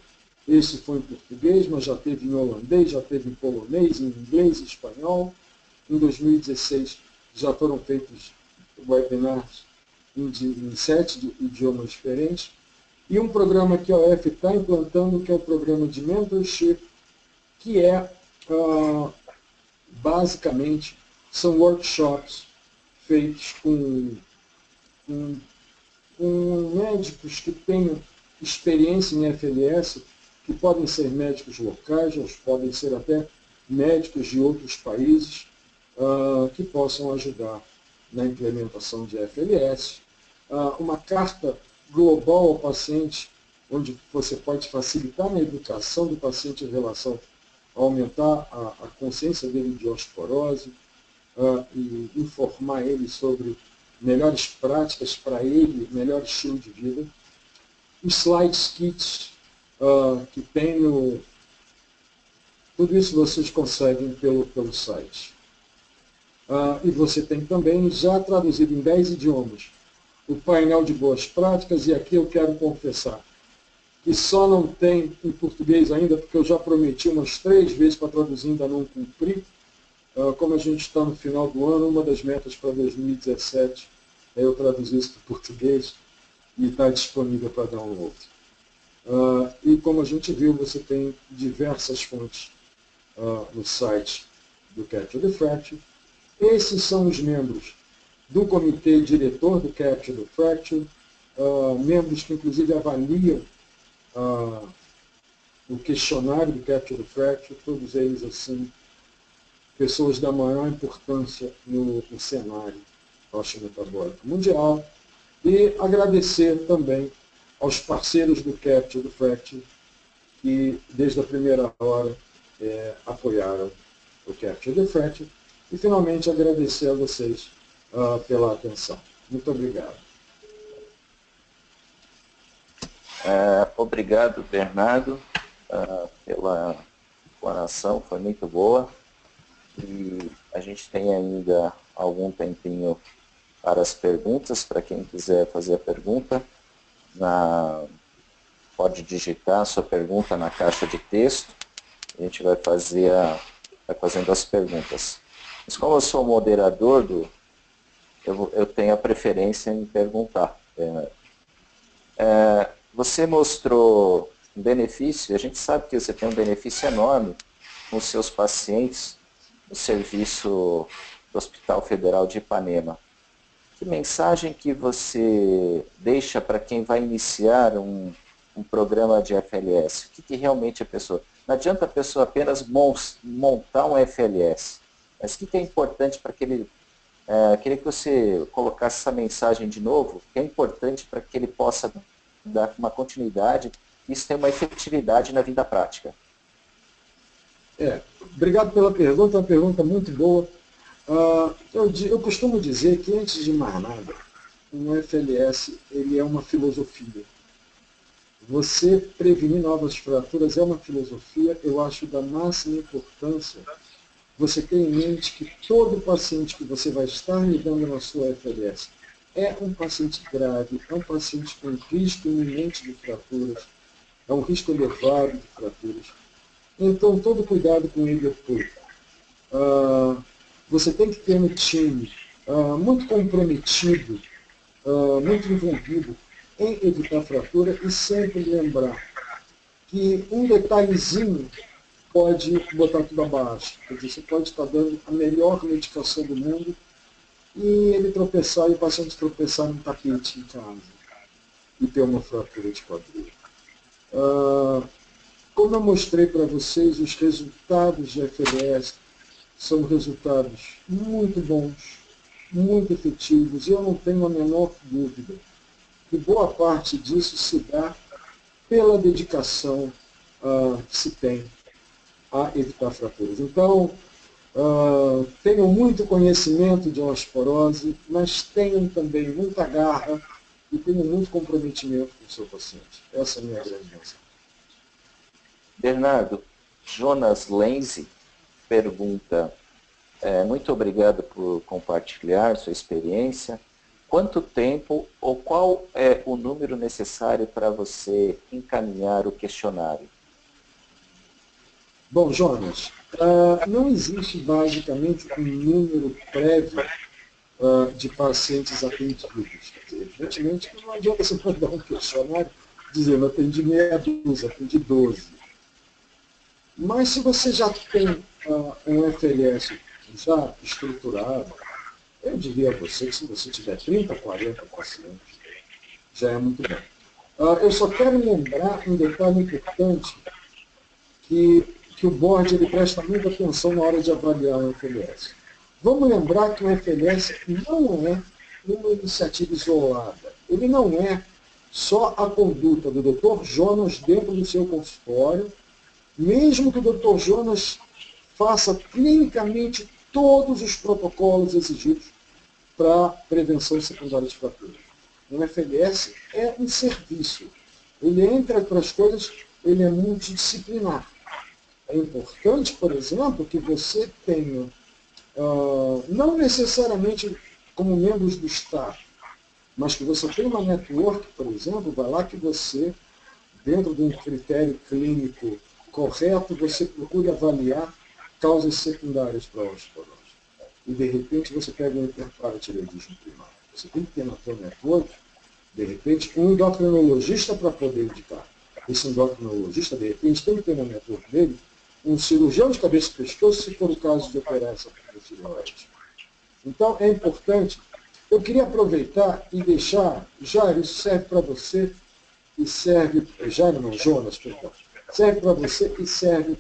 Esse foi em português, mas já teve em holandês, já teve em polonês, em inglês e espanhol. Em 2016 já foram feitos webinars em 7 idiomas diferentes. E um programa que a OF está implantando, que é o programa de mentorship, que é, basicamente, são workshops feitos com médicos que tenham experiência em FLS, que podem ser médicos locais, ou podem ser até médicos de outros países, que possam ajudar na implementação de FLS. Uma carta global ao paciente, onde você pode facilitar na educação do paciente em relação a aumentar a consciência dele de osteoporose, e informar ele sobre melhores práticas para ele, melhor estilo de vida. Os slides kits que tem no... Tudo isso vocês conseguem pelo site. E você tem também, já traduzido em 10 idiomas, o painel de boas práticas, e aqui eu quero confessar que só não tem em português ainda, porque eu já prometi umas 3 vezes para traduzir, ainda não cumpri. Como a gente está no final do ano, uma das metas para 2017 é eu traduzir isso para o português e está disponível para download. E como a gente viu, você tem diversas fontes no site do Capture the Fracture. Esses são os membros do comitê diretor do Capture the Fracture, membros que inclusive avaliam o questionário do Capture the Fracture, todos eles assim, pessoas da maior importância no cenário osteometabólico mundial. E agradecer também aos parceiros do Capture the Fracture, que desde a primeira hora apoiaram o Capture the Fracture. E finalmente agradecer a vocês pela atenção. Muito obrigado. Obrigado, Bernardo, pela explanação, foi muito boa. E a gente tem ainda algum tempinho para as perguntas, para quem quiser fazer a pergunta. Pode digitar a sua pergunta na caixa de texto. A gente vai fazendo as perguntas. Mas como eu sou o moderador, eu tenho a preferência em perguntar. Você mostrou um benefício, a gente sabe que você tem um benefício enorme com os seus pacientes no serviço do Hospital Federal de Ipanema. Que mensagem que você deixa para quem vai iniciar um programa de FLS? O que realmente a pessoa... Não adianta a pessoa apenas montar um FLS, mas o que é importante para que ele... queria que você colocasse essa mensagem de novo, que é importante para que ele possa dar uma continuidade e isso tem uma efetividade na vida prática. Obrigado pela pergunta, uma pergunta muito boa. Eu costumo dizer que, antes de mais nada, um FLS ele é uma filosofia. Você prevenir novas fraturas é uma filosofia, eu acho da máxima importância você ter em mente que todo paciente que você vai estar lidando na sua FLS é um paciente grave, é um paciente com risco iminente de fraturas, é um risco elevado de fraturas. Então, todo cuidado com ele é pouco. Você tem que ter um time muito comprometido, muito envolvido em evitar fratura e sempre lembrar que um detalhezinho pode botar tudo abaixo. Quer dizer, você pode estar dando a melhor medicação do mundo e ele tropeçar e o paciente tropeçar num tapete em casa e ter uma fratura de quadril. Como eu mostrei para vocês, os resultados de FLS são resultados muito bons, muito efetivos, e eu não tenho a menor dúvida que boa parte disso se dá pela dedicação que se tem a evitar fraturas. Então, tenham muito conhecimento de osteoporose, mas tenham também muita garra e tenham muito comprometimento com o seu paciente. Essa é a minha grande mensagem. Bernardo, Jonas Lenzi pergunta, Muito obrigado por compartilhar sua experiência. Quanto tempo ou qual é o número necessário para você encaminhar o questionário? Bom, Jonas, não existe basicamente um número prévio de pacientes atendidos. Evidentemente que não adianta você mandar um questionário dizendo atendi meia dúzia, atendi 12. Mas se você já tem um FLS já estruturado, eu diria a você que se você tiver 30, 40 pacientes, já é muito bom. Eu só quero lembrar um detalhe importante que o board ele presta muita atenção na hora de avaliar o FLS. Vamos lembrar que o FLS não é uma iniciativa isolada. Ele não é só a conduta do Dr. Jonas dentro do seu consultório, mesmo que o Dr. Jonas faça clinicamente todos os protocolos exigidos para prevenção secundária de fraturas. O FLS é um serviço. Ele, entre outras coisas, ele é multidisciplinar. É importante, por exemplo, que você tenha, não necessariamente como membros do staff, mas que você tenha uma network, por exemplo, vai lá que você, dentro de um critério clínico correto, você procura avaliar causas secundárias para a osteoporose. E, de repente, você pega um hiperparatireoidismo primário. Você tem que ter na sua network, de repente, um endocrinologista para poder indicar. Esse endocrinologista, de repente, tem que ter na network dele um cirurgião de cabeça e pescoço, se for o caso de operar essa tireoide. Então, é importante. Eu queria aproveitar e deixar, Jair, isso serve para você e serve, Jair não, Jonas, perdão, serve para você e serve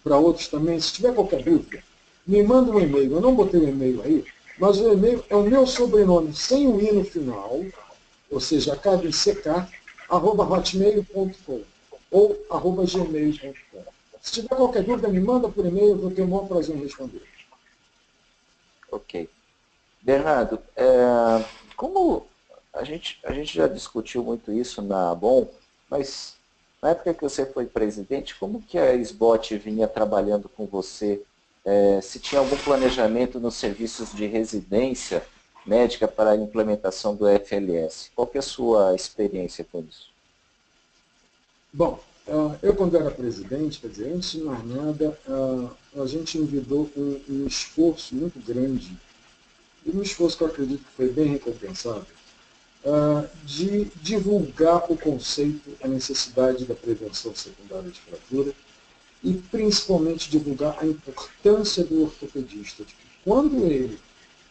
para outros também. Se tiver qualquer dúvida, me manda um e-mail. Eu não botei o e-mail aí, mas o e-mail é o meu sobrenome sem o i no final, ou seja, acaba em ck, @hotmail.com ou @gmail.com. Se tiver qualquer dúvida, me manda por e-mail, eu vou ter o maior prazer em responder. Ok. Bernardo, como a gente já discutiu muito isso na ABOM, mas na época que você foi presidente, como que a SBOT vinha trabalhando com você? Se tinha algum planejamento nos serviços de residência médica para a implementação do FLS? Qual que é a sua experiência com isso? Bom, eu quando era presidente, quer dizer, antes de mais nada, a gente envidou um esforço muito grande, e um esforço que eu acredito que foi bem recompensado, de divulgar o conceito, a necessidade da prevenção secundária de fratura, e principalmente divulgar a importância do ortopedista, de que quando ele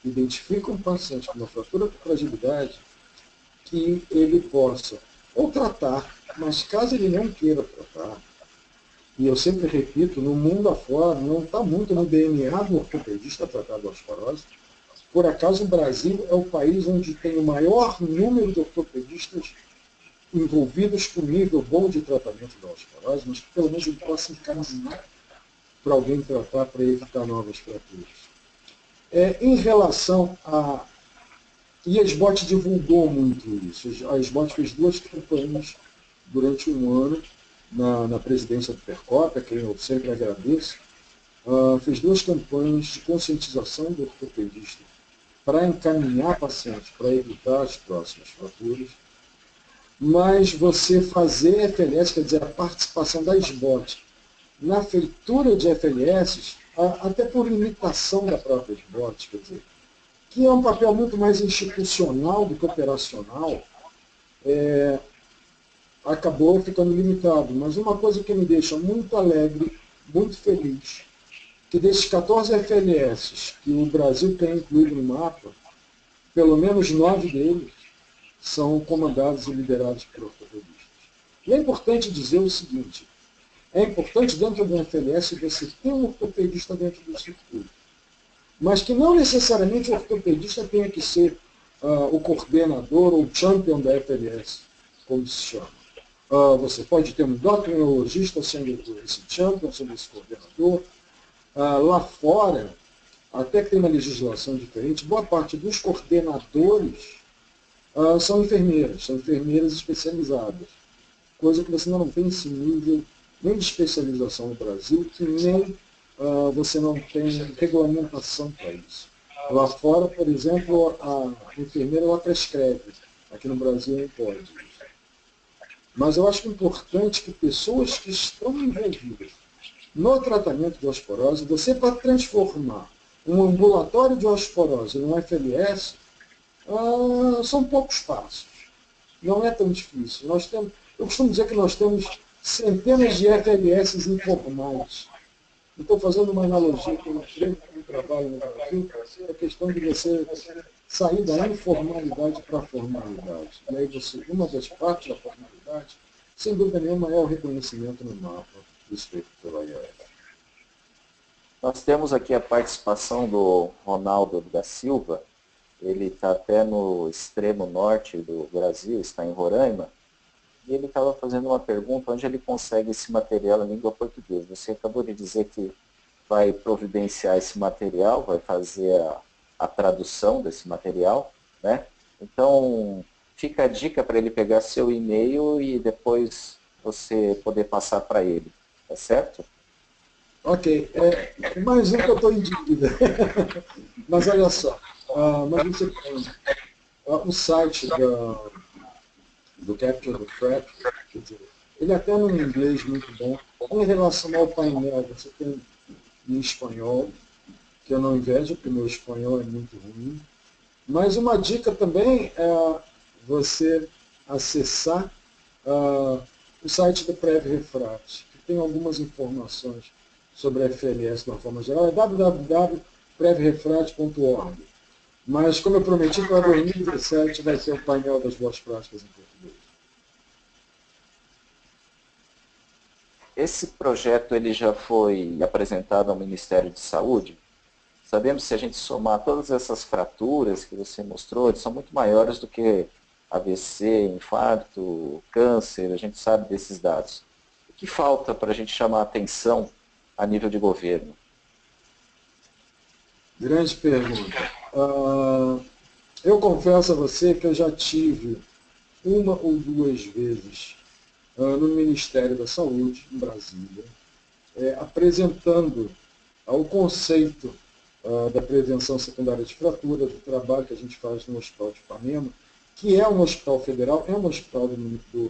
identifica um paciente com uma fratura de fragilidade, que ele possa ou tratar, mas caso ele não queira tratar, e eu sempre repito, no mundo afora, não está muito no DNA do ortopedista tratar a osteoporose. Por acaso o Brasil é o país onde tem o maior número de ortopedistas envolvidos com nível bom de tratamento da osteoporose, mas que pelo menos ele possa encaminhar para alguém tratar para evitar novas fraturas. Em relação a... E a SBOT divulgou muito isso. A SBOT fez 2 campanhas durante um ano na presidência do PERCOP, a quem eu sempre agradeço. Fez 2 campanhas de conscientização do ortopedista para encaminhar pacientes para evitar as próximas fraturas. Mas você fazer FLS, quer dizer, a participação da SBOT na feitura de FLS, até por limitação da própria SBOT, quer dizer, que é um papel muito mais institucional do que operacional, acabou ficando limitado. Mas uma coisa que me deixa muito alegre, muito feliz, que desses 14 FLS que o Brasil tem incluído no mapa, pelo menos 9 deles são comandados e liderados por ortopedistas. E é importante dizer o seguinte, é importante dentro do FLS você ter um ortopedista dentro do circuito, mas que não necessariamente o ortopedista tenha que ser o coordenador ou champion da FLS, como se chama. Você pode ter um endocrinologista sendo esse champion, sendo esse coordenador. Lá fora, até que tem uma legislação diferente, boa parte dos coordenadores são enfermeiras especializadas, coisa que você não tem esse nível nem de especialização no Brasil, que nem você não tem regulamentação para isso. Lá fora, por exemplo, a enfermeira ela prescreve. Aqui no Brasil não pode. Mas eu acho importante que pessoas que estão envolvidas no tratamento de osteoporose, você para transformar um ambulatório de osteoporose num FLS, são poucos passos. Não é tão difícil. Eu costumo dizer que nós temos centenas de FLS informais. Estou fazendo uma analogia com um trabalho no Brasil, a questão de você sair da informalidade para a formalidade. E aí uma das partes da formalidade, sem dúvida nenhuma, é o reconhecimento no mapa do feito pela IAF. Nós temos aqui a participação do Ronaldo da Silva. Ele está até no extremo norte do Brasil, está em Roraima. E ele estava fazendo uma pergunta onde ele consegue esse material em língua portuguesa. Você acabou de dizer que vai providenciar esse material, vai fazer a tradução desse material, né? Então, fica a dica para ele pegar seu e-mail e depois você poder passar para ele, tá certo? Ok, mais um que eu estou em dúvida. Mas olha só, mas você tem o site do Capture the Flag, ele até no inglês muito bom. Em relação ao painel, você tem em espanhol, que eu não invejo, porque meu espanhol é muito ruim. Mas uma dica também é você acessar o site do PrevRefrat, que tem algumas informações sobre a FLS de uma forma geral, é www.prevrefrat.org. Mas, como eu prometi, para 2017 vai ser o painel das boas práticas em português. Esse projeto ele já foi apresentado ao Ministério de Saúde. Sabemos que se a gente somar todas essas fraturas que você mostrou, eles são muito maiores do que AVC, infarto, câncer, a gente sabe desses dados. O que falta para a gente chamar a atenção a nível de governo? Grande pergunta. Eu confesso a você que eu já tive uma ou duas vezes no Ministério da Saúde, em Brasília, apresentando o conceito da prevenção secundária de fratura, do trabalho que a gente faz no Hospital de Ipanema, que é um hospital federal, é um hospital do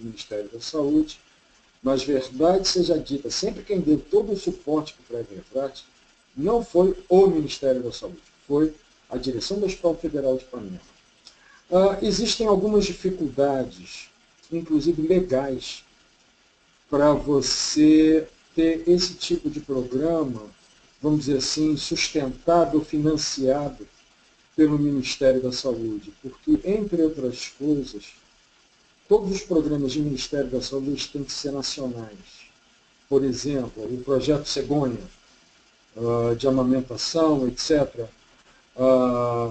Ministério da Saúde, mas verdade seja dita, sempre quem deu todo o suporte para o PrevRefrat não foi o Ministério da Saúde, foi a direção do Hospital Federal de Ipanema. Existem algumas dificuldades, inclusive legais, para você ter esse tipo de programa, vamos dizer assim, sustentado, financiado pelo Ministério da Saúde, porque, entre outras coisas, todos os programas do Ministério da Saúde têm que ser nacionais. Por exemplo, o projeto Cegonha, de amamentação, etc.,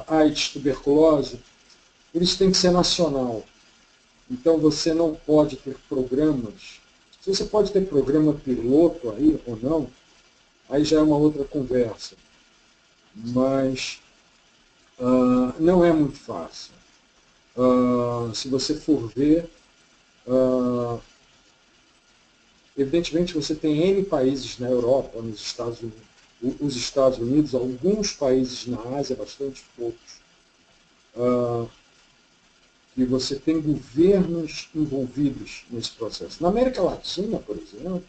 AIDS, tuberculose, eles têm que ser nacional. Então você não pode ter programas, se você pode ter programa piloto aí ou não, aí já é uma outra conversa. Mas não é muito fácil. Se você for ver, evidentemente você tem N países na Europa, nos Estados Unidos, alguns países na Ásia, bastante poucos, e você tem governos envolvidos nesse processo. Na América Latina, por exemplo,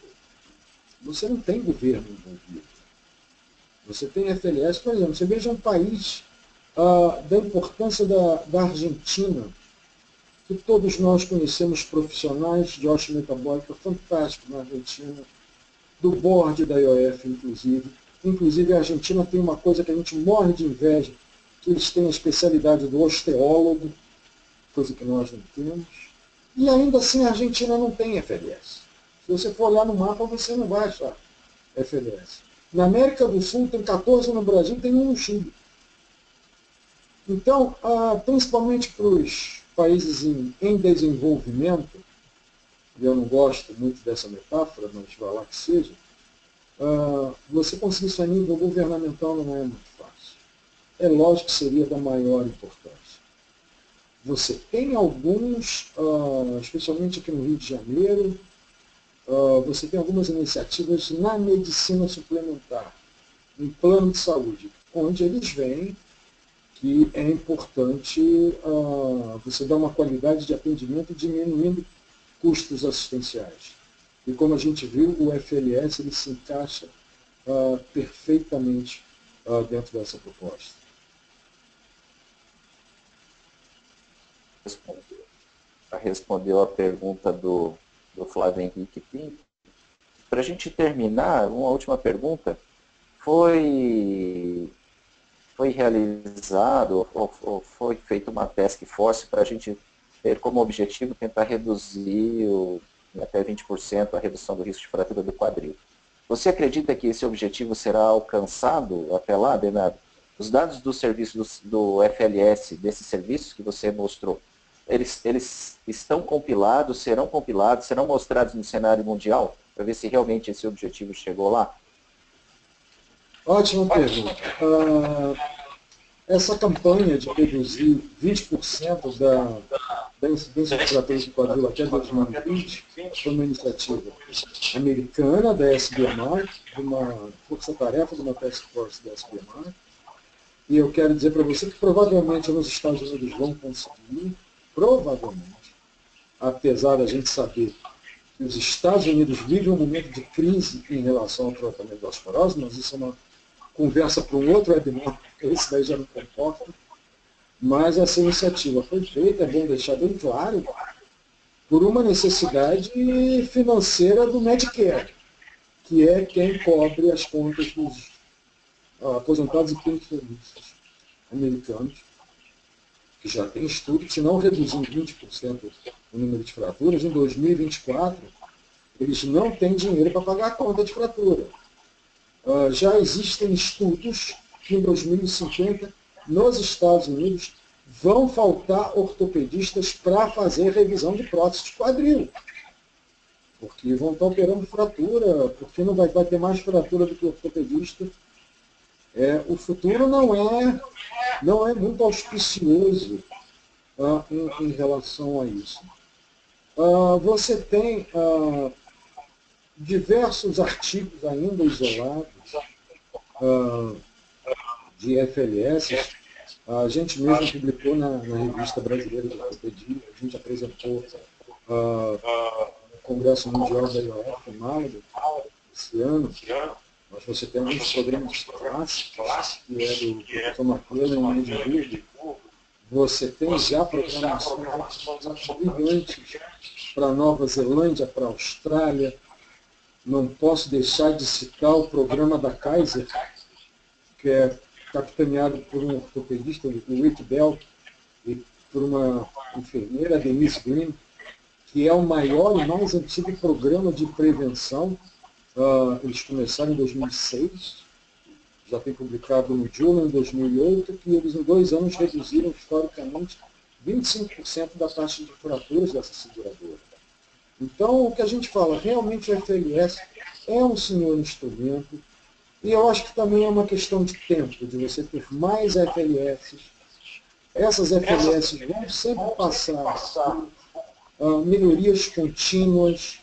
você não tem governo envolvido. Você tem FLS, por exemplo, você veja um país da importância da Argentina, que todos nós conhecemos profissionais de osteometabólica fantásticos na Argentina, do board da IOF, inclusive. Inclusive, a Argentina tem uma coisa que a gente morre de inveja, que eles têm a especialidade do osteólogo, coisa que nós não temos. E ainda assim a Argentina não tem FLS. Se você for olhar no mapa, você não vai achar FLS. Na América do Sul tem 14 no Brasil, tem um no Chile. Então, principalmente para os países em desenvolvimento, e eu não gosto muito dessa metáfora, mas vai lá que seja, você conseguir isso a nível governamental não é muito fácil. É lógico que seria da maior importância. Você tem alguns, especialmente aqui no Rio de Janeiro, você tem algumas iniciativas na medicina suplementar. um plano de saúde, onde eles veem que é importante você dar uma qualidade de atendimento diminuindo custos assistenciais. E como a gente viu, o FLS ele se encaixa perfeitamente dentro dessa proposta. Respondeu a pergunta do Flávio Henrique Pinto. Para a gente terminar, uma última pergunta. Foi realizado ou foi feita uma task force para a gente ter como objetivo tentar reduzir até 20% a redução do risco de fratura do quadril. Você acredita que esse objetivo será alcançado até lá, Bernardo? Os dados do serviço do FLS, desses serviços que você mostrou, eles estão compilados, serão mostrados no cenário mundial, para ver se realmente esse objetivo chegou lá? Ótima pergunta. Essa campanha de reduzir 20% da incidência de fraturas do quadril até 2020 foi uma iniciativa americana da SBMR, de uma força-tarefa de uma task force da SBMR, e eu quero dizer para você que provavelmente nos Estados Unidos vão conseguir, provavelmente, apesar da gente saber que os Estados Unidos vivem um momento de crise em relação ao tratamento da osteoporose, mas isso é uma conversa para um outro webinar, porque esse daí já não comporta, mas essa iniciativa foi feita, é bom deixar bem claro, por uma necessidade financeira do Medicare, que é quem cobre as contas dos aposentados e pensionistas americanos, que já tem estudo que se não reduzir em 20% o número de fraturas, em 2024 eles não têm dinheiro para pagar a conta de fratura. Já existem estudos que em 2050, nos Estados Unidos, vão faltar ortopedistas para fazer revisão de prótese de quadril. Porque vão estar operando fratura, porque não vai ter mais fratura do que ortopedista. O futuro não é muito auspicioso em relação a isso. Você tem diversos artigos ainda isolados de FLS. A gente mesmo publicou na Revista Brasileira de Ortopedia, a gente apresentou no Congresso Mundial da IOF em Málaga esse ano. Mas você tem alguns programas clássicos, que é do professor Maclellan em Edimburgo. Você tem já programações brilhantes para Nova Zelândia, para a Austrália. Não posso deixar de citar o programa da Kaiser, que é capitaneado por um ortopedista, o Rick Bell, e por uma enfermeira, Denise Green, que é o maior e mais antigo programa de prevenção. Eles começaram em 2006, já tem publicado no Journal em 2008, que eles em 2 anos reduziram historicamente 25% da taxa de fraturas dessa seguradora. Então, o que a gente fala, realmente o FLS é um senhor instrumento, e eu acho que também é uma questão de tempo, de você ter mais FLS. Essas FLS vão sempre passar por melhorias contínuas.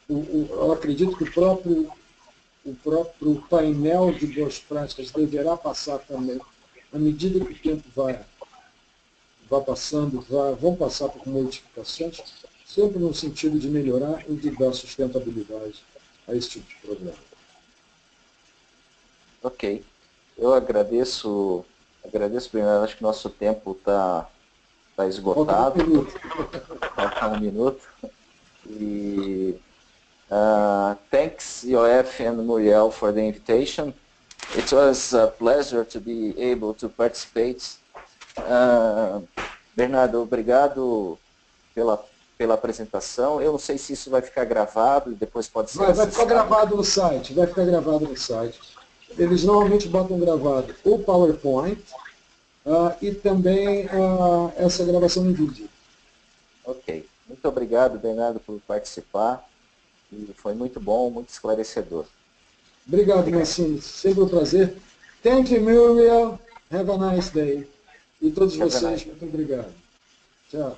Eu acredito que o próprio painel de boas práticas deverá passar também, à medida que o tempo vai passando, vão passar por modificações, sempre no sentido de melhorar e de dar sustentabilidade a esse tipo de programa. Ok. Eu agradeço, Bernardo. Acho que nosso tempo está esgotado. Falta um minuto. E thanks, IOF and Muriel, for the invitation. It was a pleasure to be able to participate. Bernardo, obrigado pela apresentação. Eu não sei se isso vai ficar gravado e depois pode ser... Vai ficar gravado no site, Eles normalmente botam gravado o PowerPoint e também essa gravação em vídeo. Ok. Muito obrigado, Bernardo, por participar. E foi muito bom, muito esclarecedor. Obrigado, Mancini. Sempre um prazer. Thank you, Muriel. Have a nice day. E todos vocês, muito obrigado. Tchau.